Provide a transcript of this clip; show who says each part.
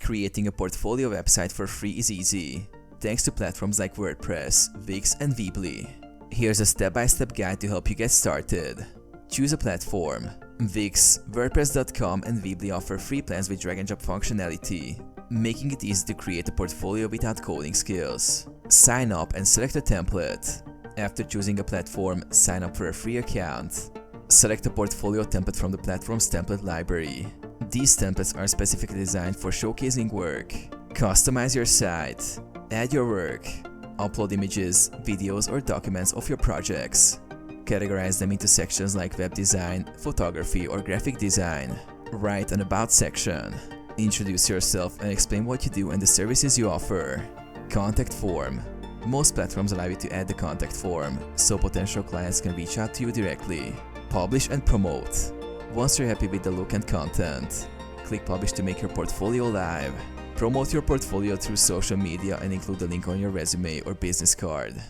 Speaker 1: Creating a portfolio website for free is easy, thanks to platforms like WordPress, Wix, and Weebly. Here's a step-by-step guide to help you get started. Choose a platform. Wix, WordPress.com, and Weebly offer free plans with drag-and-drop functionality, making it easy to create a portfolio without coding skills. Sign up and select a template. After choosing a platform, sign up for a free account. Select a portfolio template from the platform's template library. These templates are specifically designed for showcasing work. Customize your site. Add your work. Upload images, videos, or documents of your projects. Categorize them into sections like web design, photography, or graphic design. Write an About section. Introduce yourself and explain what you do and the services you offer. Contact form. Most platforms allow you to add the contact form, so potential clients can reach out to you directly. Publish and promote. Once you're happy with the look and content, click Publish to make your portfolio live. Promote your portfolio through social media and include the link on your resume or business card.